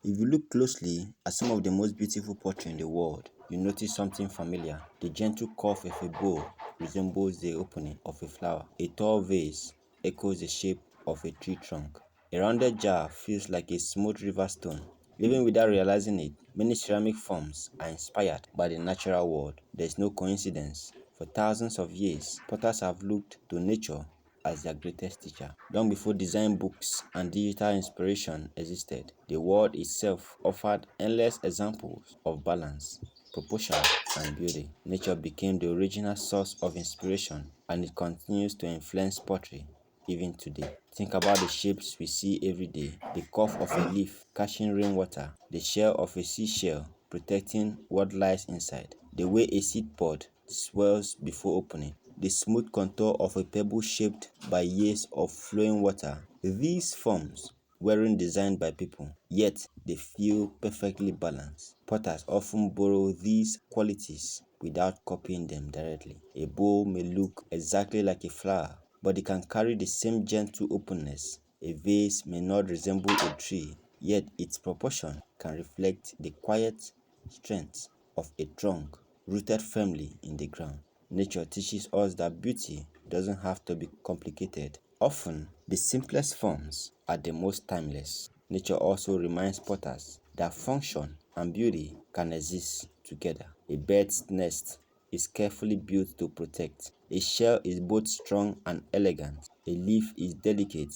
If you look closely at some of the most beautiful pottery in the world, you notice something familiar. The gentle curve of a bowl resembles the opening of a flower. A tall vase echoes the shape of a tree trunk. A rounded jar feels like a smooth river stone. Even without realizing it, many ceramic forms are inspired by the natural world. There is no coincidence. For thousands of years, potters have looked to nature as their greatest teacher. Long before design books and digital inspiration existed, the world itself offered endless examples of balance, proportion, and beauty. Nature became the original source of inspiration, and it continues to influence pottery even today. Think about the shapes we see every day: the curve of a leaf catching rainwater, the shell of a seashell protecting what lies inside, the way a seed pod swells before opening, the smooth contour of a pebble shaped by years of flowing water. These forms weren't designed by people, yet they feel perfectly balanced. Potters often borrow these qualities without copying them directly. A bowl may look exactly like a flower, but it can carry the same gentle openness. A vase may not resemble a tree, yet its proportion can reflect the quiet strength of a trunk rooted firmly in the ground. Nature teaches us that beauty doesn't have to be complicated. Often, the simplest forms are the most timeless. Nature also reminds potters that function and beauty can exist together. A bird's nest is carefully built to protect. A shell is both strong and elegant. A leaf is delicate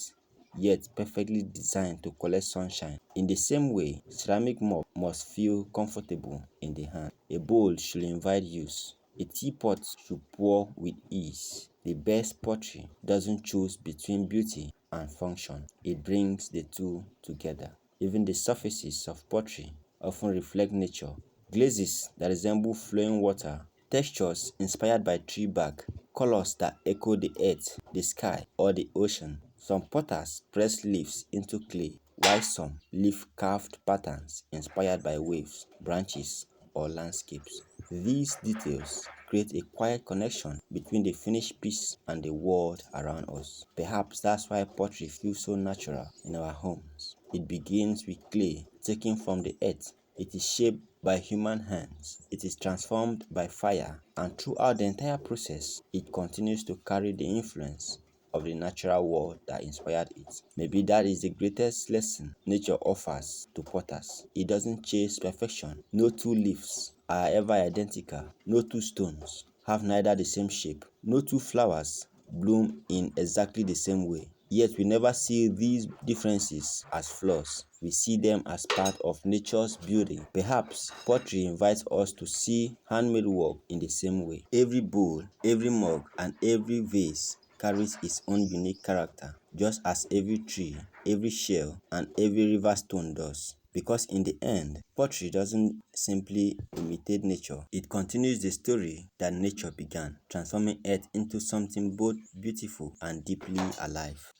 yet perfectly designed to collect sunshine. In the same way, ceramic mug must feel comfortable in the hand. A bowl should invite use. A teapot should pour with ease. The best pottery doesn't choose between beauty and function. It brings the two together. Even the surfaces of pottery often reflect nature. Glazes that resemble flowing water, textures inspired by tree bark, colors that echo the earth, the sky, or the ocean. Some potters press leaves into clay, while some leave carved patterns inspired by waves, branches, or landscapes. These details create a quiet connection between the finished piece and the world around us. Perhaps that's why pottery feels so natural in our homes. It begins with clay taken from the earth. It is shaped by human hands. It is transformed by fire, and throughout the entire process, it continues to carry the influence of the natural world that inspired it. Maybe that is the greatest lesson nature offers to potters. It doesn't chase perfection. No two leaves are ever identical. No two stones have neither the same shape. No two flowers bloom in exactly the same way. Yet we never see these differences as flaws. We see them as part of nature's beauty. Perhaps pottery invites us to see handmade work in the same way. Every bowl, every mug, and every vase carries its own unique character, just as every tree, every shell, and every river stone does. Because in the end, pottery doesn't simply imitate nature, it continues the story that nature began, transforming earth into something both beautiful and deeply alive.